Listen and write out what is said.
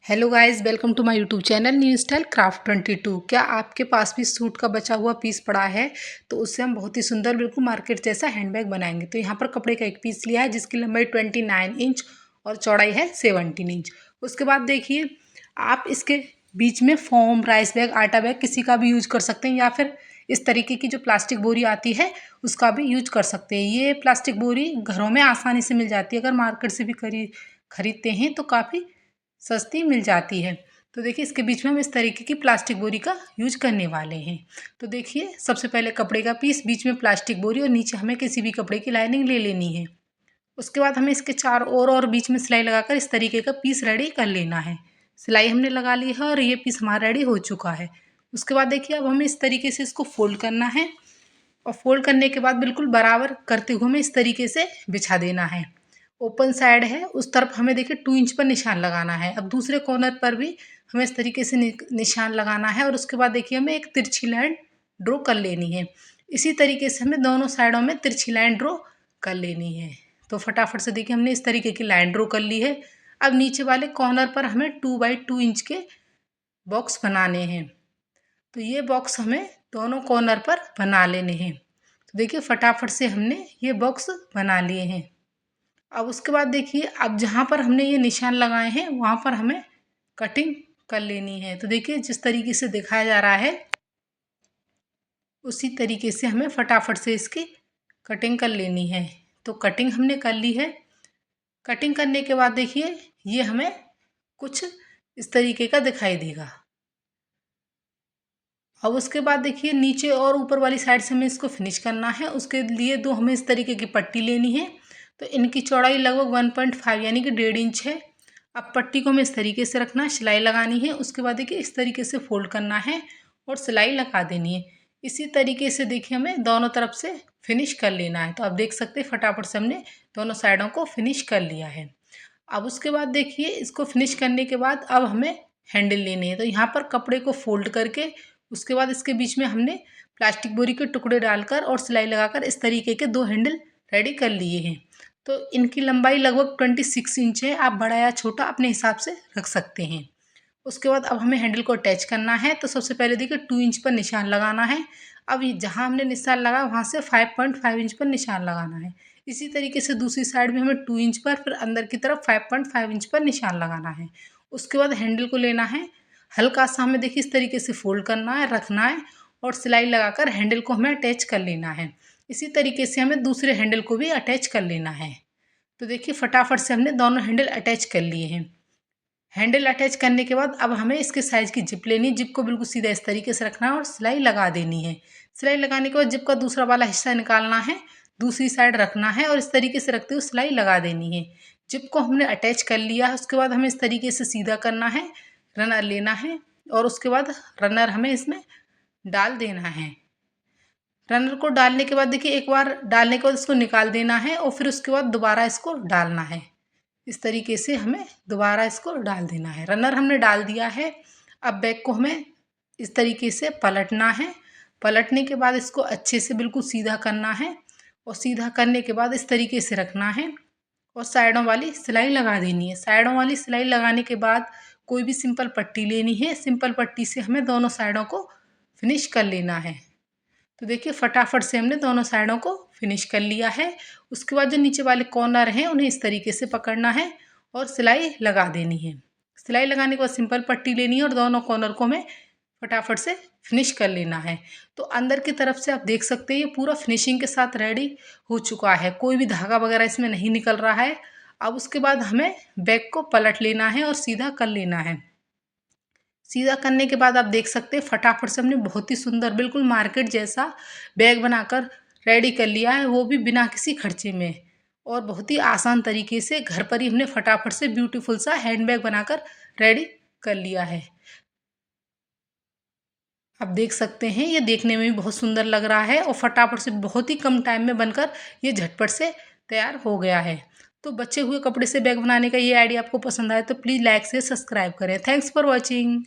Hello guys, welcome to my YouTube channel new style craft 22। क्या आपके पास भी suit का बचा हुआ पीस पड़ा है तो उससे हम बहुत ही सुंदर बिल्कुल मार्केट जैसा हैंडबैग बनाएंगे। तो यहाँ पर कपड़े का एक पीस लिया है जिसकी लंबाई 29 इंच और चौड़ाई है 17 इंच। उसके बाद देखिए, आप इसके बीच में फोम, राइस बैग, आटा बैग किसी का भी यूज कर सकते हैं, या फिर इस तरीके की जो प्लास्टिक बोरी आती है उसका भी यूज कर सकते हैं। ये प्लास्टिक बोरी घरों में आसानी से मिल जाती है, अगर मार्केट से भी खरीदते हैं तो काफ़ी सस्ती मिल जाती है। तो देखिए, इसके बीच में हम इस तरीके की प्लास्टिक बोरी का यूज करने वाले हैं। तो देखिए, सबसे पहले कपड़े का पीस, बीच में प्लास्टिक बोरी और नीचे हमें किसी भी कपड़े की लाइनिंग ले लेनी है। उसके बाद हमें इसके चार और बीच में सिलाई लगाकर इस तरीके का पीस रेडी कर लेना है। सिलाई हमने लगा ली है और ये पीस हमारा रेडी हो चुका है। उसके बाद देखिए, अब हमें इस तरीके से इसको फोल्ड करना है और फोल्ड करने के बाद बिल्कुल बराबर करते हुए हमें इस तरीके से बिछा देना है। ओपन साइड है उस तरफ हमें देखिए 2 इंच पर निशान लगाना है। अब दूसरे कॉर्नर पर भी हमें इस तरीके से निशान लगाना है और उसके बाद देखिए हमें एक तिरछी लाइन ड्रॉ कर लेनी है। इसी तरीके से हमें दोनों साइडों में तिरछी लाइन ड्रॉ कर लेनी है। तो फटाफट से देखिए, हमने इस तरीके की लाइन ड्रॉ कर ली है। अब नीचे वाले कॉर्नर पर हमें 2 बाई 2 इंच के बॉक्स बनाने हैं। तो ये बॉक्स हमें दोनों कॉर्नर पर बना लेने हैं। तो देखिए, फटाफट से हमने ये बॉक्स बना लिए हैं। अब उसके बाद देखिए, अब जहाँ पर हमने ये निशान लगाए हैं वहाँ पर हमें कटिंग कर लेनी है। तो देखिए, जिस तरीके से दिखाया जा रहा है उसी तरीके से हमें फटाफट से इसकी कटिंग कर लेनी है। तो कटिंग हमने कर ली है। कटिंग करने के बाद देखिए, ये हमें कुछ इस तरीके का दिखाई देगा। अब उसके बाद देखिए, नीचे और ऊपर वाली साइड से हमें इसको फिनिश करना है। उसके लिए दो हमें इस तरीके की पट्टी लेनी है। तो इनकी चौड़ाई लगभग 1.5 यानी कि 1.5 इंच है। अब पट्टी को हमें इस तरीके से रखना है, सिलाई लगानी है। उसके बाद देखिए, इस तरीके से फोल्ड करना है और सिलाई लगा देनी है। इसी तरीके से देखिए, हमें दोनों तरफ से फिनिश कर लेना है। तो आप देख सकते हैं, फटाफट से हमने दोनों साइडों को फिनिश कर लिया है। अब उसके बाद देखिए, इसको फिनिश करने के बाद अब हमें हैंडल लेने हैं। तो यहाँ पर कपड़े को फोल्ड करके उसके बाद इसके बीच में हमने प्लास्टिक बोरी के टुकड़े डालकर और सिलाई लगाकर इस तरीके के दो हैंडल रेडी कर लिए हैं। तो इनकी लंबाई लगभग 26 इंच है। आप बड़ा या छोटा अपने हिसाब से रख सकते हैं। उसके बाद अब हमें हैंडल को अटैच करना है। तो सबसे पहले देखिए, 2 इंच पर निशान लगाना है। अब जहाँ हमने निशान लगाया वहाँ से 5.5 इंच पर निशान लगाना है। इसी तरीके से दूसरी साइड में हमें 2 इंच पर, फिर अंदर की तरफ 5.5 इंच पर निशान लगाना है। उसके बाद हैंडल को लेना है, हल्का सा हमें देखिए इस तरीके से फोल्ड करना है, रखना है और सिलाई लगाकर हैंडल को हमें अटैच कर लेना है। इसी तरीके से हमें दूसरे हैंडल को भी अटैच कर लेना है। तो देखिए, फटाफट से हमने दोनों हैंडल अटैच कर लिए हैं। हैंडल अटैच करने के बाद अब हमें इसके साइज की जिप लेनी है। जिप को बिल्कुल सीधा इस तरीके से रखना है और सिलाई लगा देनी है। सिलाई लगाने के बाद जिप का दूसरा वाला हिस्सा निकालना है, दूसरी साइड रखना है और इस तरीके से रखते हुए सिलाई लगा देनी है। जिप को हमने अटैच कर लिया है। उसके बाद हमें इस तरीके से सीधा करना है, रनर लेना है और उसके बाद रनर हमें इसमें डाल देना है। रनर को डालने के बाद देखिए, एक बार डालने के बाद इसको निकाल देना है और फिर उसके बाद दोबारा इसको डालना है। इस तरीके से हमें दोबारा इसको डाल देना है। रनर हमने डाल दिया है। अब बैग को हमें इस तरीके से पलटना है। पलटने के बाद इसको अच्छे से बिल्कुल सीधा करना है और सीधा करने के बाद इस तरीके से रखना है और साइडों वाली सिलाई लगा देनी है। साइडों वाली सिलाई लगाने के बाद कोई भी सिंपल पट्टी लेनी है। सिंपल पट्टी से हमें दोनों साइडों को फिनिश कर लेना है। तो देखिए, फटाफट से हमने दोनों साइडों को फिनिश कर लिया है। उसके बाद जो नीचे वाले कॉर्नर हैं उन्हें इस तरीके से पकड़ना है और सिलाई लगा देनी है। सिलाई लगाने के बाद सिंपल पट्टी लेनी है और दोनों कॉर्नर को हमें फटाफट से फिनिश कर लेना है। तो अंदर की तरफ से आप देख सकते हैं, ये पूरा फिनिशिंग के साथ रेडी हो चुका है। कोई भी धागा वगैरह इसमें नहीं निकल रहा है। अब उसके बाद हमें बैग को पलट लेना है और सीधा कर लेना है। सीधा करने के बाद आप देख सकते हैं, फटाफट से हमने बहुत ही सुंदर बिल्कुल मार्केट जैसा बैग बनाकर रेडी कर लिया है, वो भी बिना किसी खर्चे में। और बहुत ही आसान तरीके से घर पर ही हमने फटाफट से ब्यूटीफुल सा हैंडबैग बनाकर रेडी कर लिया है। आप देख सकते हैं, ये देखने में भी बहुत सुंदर लग रहा है और फटाफट से बहुत ही कम टाइम में बनकर ये झटपट से तैयार हो गया है। तो बचे हुए कपड़े से बैग बनाने का ये आइडिया आपको पसंद आए तो प्लीज़ लाइक से सब्सक्राइब करें। Thanks for watching.